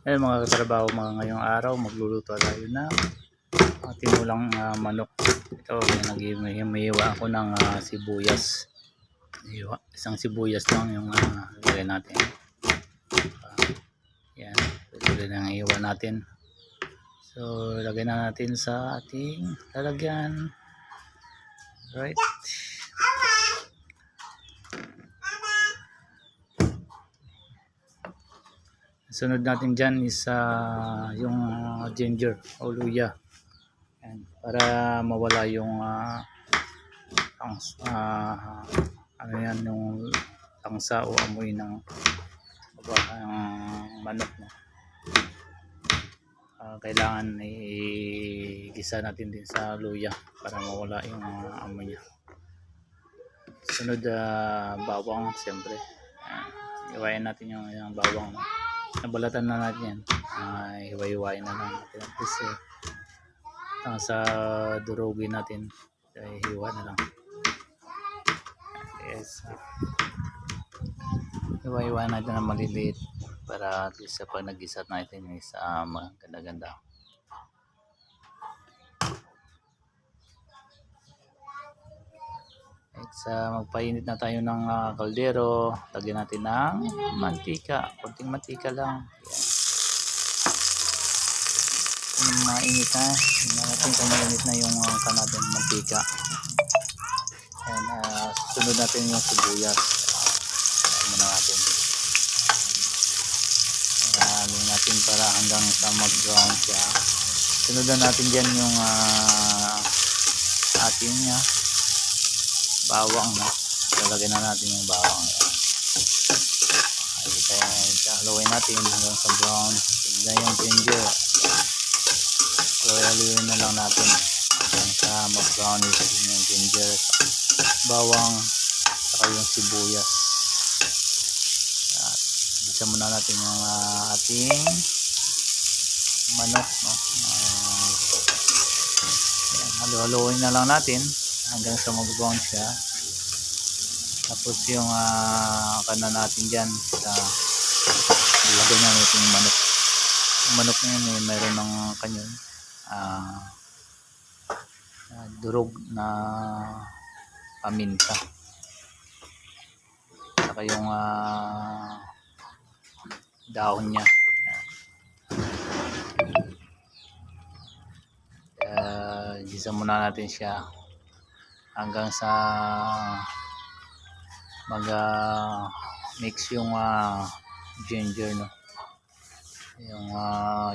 Ayan mga katrabaho, mga ngayong araw magluluto tayo ng tinulang manok. Ito, nag-iwa ako ng sibuyas. Isang sibuyas lang yung lagay natin. Yan, tuloy na iwa natin. So, lagay na natin sa ating lalagyan. Right. Sunod natin dyan is yung ginger o luya. Yan, para mawala yung ano yan, yung tangsa o amoy ng manok. Kailangan i-gisa natin din sa luya para mawala yung amoy niya. Sunod bawang, siyempre. Iwain natin yung bawang. Nabalatan na natin yan. Iwa-iwain na lang natin. Kasi sa durugin natin, hiwa na lang. Yes. Iwa-iwain natin na maliliit para at least pag nag-isa natin is maganda-ganda. Magpainit na tayo ng kaldero. Lagyan natin ng mantika. Konting mantika lang. Yan. Mainit na. Tingnan natin kung mainit na yung kanadong mantika. Yan, sunod natin yung sibuyas. Ayan muna natin. Ayan natin para hanggang sa mag-brown siya. Sunod na natin dyan yung ating bawang. Lalagyan na natin yung bawang. Haluin natin hanggang sa brown. Tignan yung ginger. Haluin na lang natin hanggang sa mag-brown yung ginger, bawang, saka yung sibuyas. At isa muna natin yung ating manok. Haluin na lang natin hanggang sa mag-brown siya. Tapos yung kanan natin dyan sa ilagay na natin yung manok. Yung manok na yun mayroon ng kanyon durog na paminta. Saka yung dahon niya. Gisa muna natin siya hanggang sa mix yung ginger, no? Yung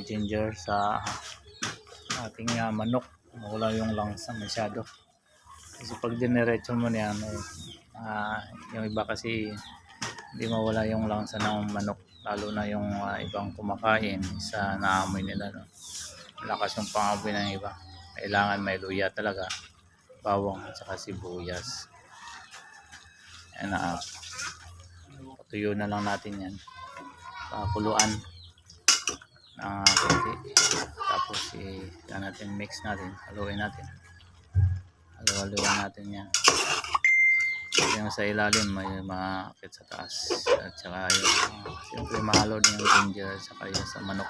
ginger sa ating manok, wala yung langsa masyado. Kasi pag diniretso mo na yan, yung iba kasi hindi mawala yung langsa ng manok, lalo na yung ibang kumakain sa naamoy nila, no? Lakas yung pangamoy ng iba. Kailangan may luya talaga, bawang at saka sibuyas. Yan, patuyo na lang natin yan, pakuluan na konti. Tapos natin mix natin, haluin natin, haluin natin yan. Yung sa ilalim may maakit sa taas, at saka yung siyempre mahalo din yung ginger at saka yung sa manok.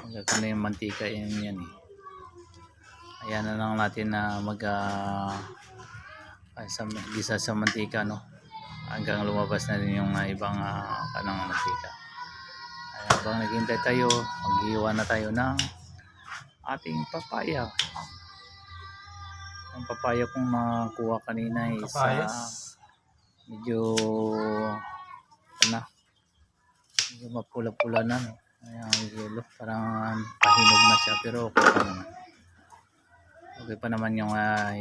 Magkano yung mantika yan ayan na lang natin na gisa sa mantika, no? Hanggang lumabas na rin yung ibang kanang mantika. Habang naghintay tayo, maghiwa na tayo ng ating papaya. Ang papaya kong makuha kanina is medyo mapula-pula na, no? Ayan, yellow, parang pahinog na siya, pero okay pa naman. Okay pa naman yung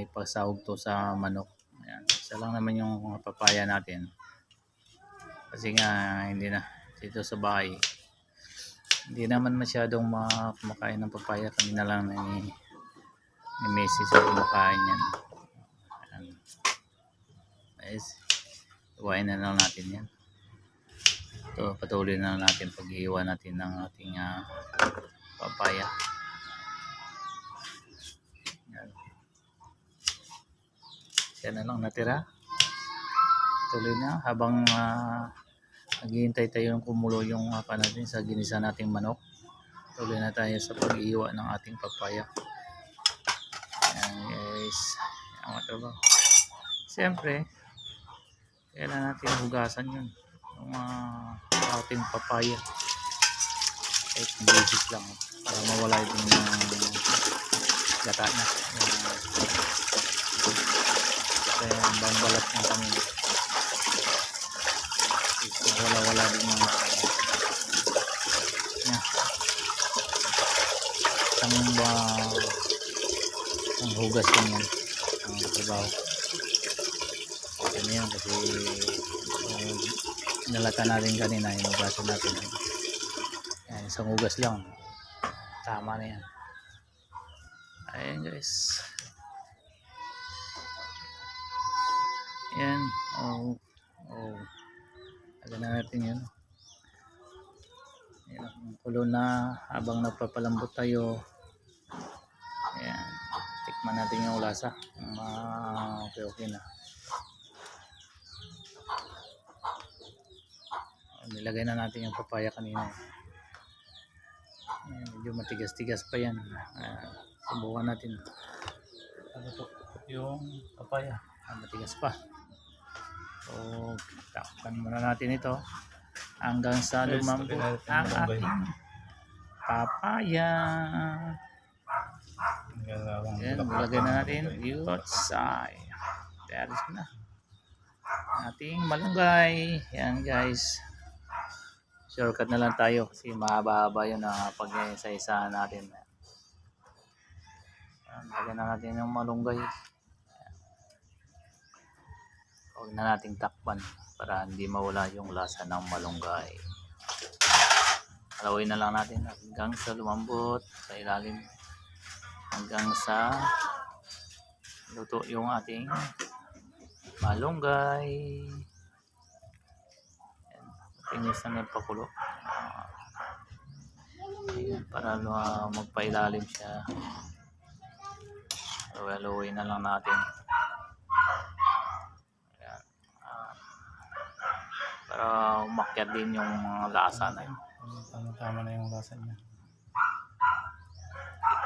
ipasahog to sa manok. Ayan, isa lang naman yung papaya natin. Kasi nga hindi na dito sa bahay, hindi naman masyadong kumakain ng papaya. Kami na lang ni Mrs. sa kumakain yan. Ayan. Guys, iwain na lang natin yan. Ito, patuloy na natin pag-iwa natin ng ating papaya. Yan na lang natira. Tuloy na habang Naghihintay tayo ng kumulo yung natin sa ginisa nating manok. Tuloy na tayo sa pag-iwa ng ating papaya. Ayan guys, ang trabaho. Siyempre, kailangan natin hugasan yun yung ating papaya. Kahit basic lang para mawala yung gata niya. Kaya bambalat ng kami. Wala din yung niya. Ang hugas din yan ang trabaho. Okay na yan kasi nalata natin kanina, hinugasan natin. Yan, isang hugas lang, tama na yan. Ayan guys, yan. Tagal na natin yun. Yan, kulo na habang nagpapalambot tayo. Ayan, tikman natin yung lasa. Okay na. Nilagay na natin yung papaya kanina. Ayan, medyo matigas-tigas pa yan. Subukan natin. Ano to? Yung papaya. Matigas pa. So, takpan muna natin ito hanggang sa lumambot ang ating papaya. Yan, ilagay na natin outside. There's na ating malunggay. Yan guys, shortcut na lang tayo kasi mahaba-haba yun na pag-isa-isa natin. Yan, ilagay na natin yung malunggay. Huwag na nating takpan para hindi mawala yung lasa ng malunggay. Halawin na lang natin hanggang sa lumambot sa ilalim, hanggang sa luto yung ating malunggay. Tinis na yung pakulo para magpailalim siya. Halawin na lang natin para umakyat din yung mga lasa na yun. Tama na yung lasa niya.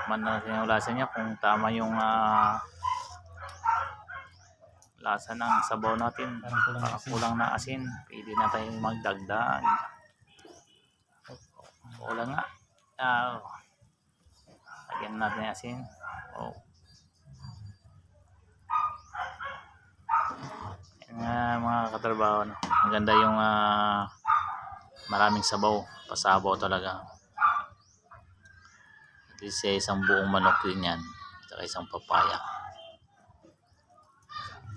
Tikman na natin yung lasa niya kung tama yung lasa ng sabaw natin. Kulang na asin, pwede na tayong magdagdag. Kulang nga. Lagyan natin yung asin. Mga katrabaho, no? Maganda yung maraming sabaw, pasabaw talaga. At least isang buong manok din yan, saka isang papaya.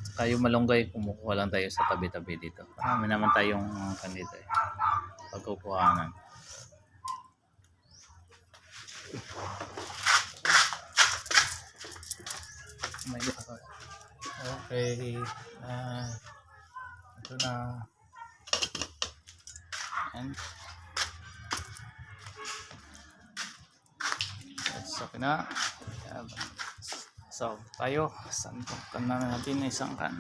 Saka yung malunggay, kumukuha lang tayo sa tabi-tabi dito. Marami naman tayong kanito pagkukuhanan. Okay, ito na. And okay na. So tayo, santukan na natin isang kan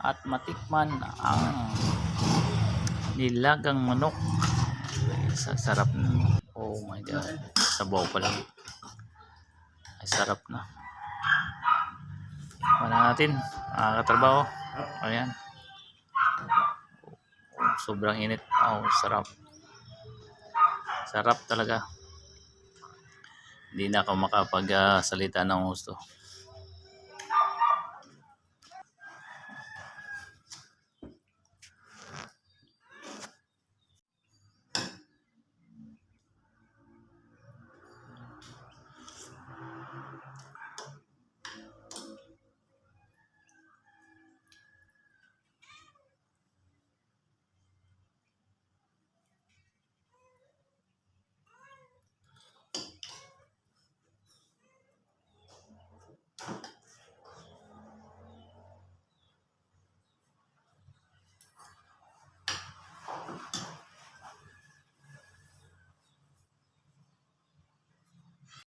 at matikman ang nilagang manok. Sarap na. Oh my god, sabaw pa lang ay sarap na. Wala natin katrabaho. Ayan, sobrang init. Sarap talaga. Hindi na ako makapagsalita ng gusto.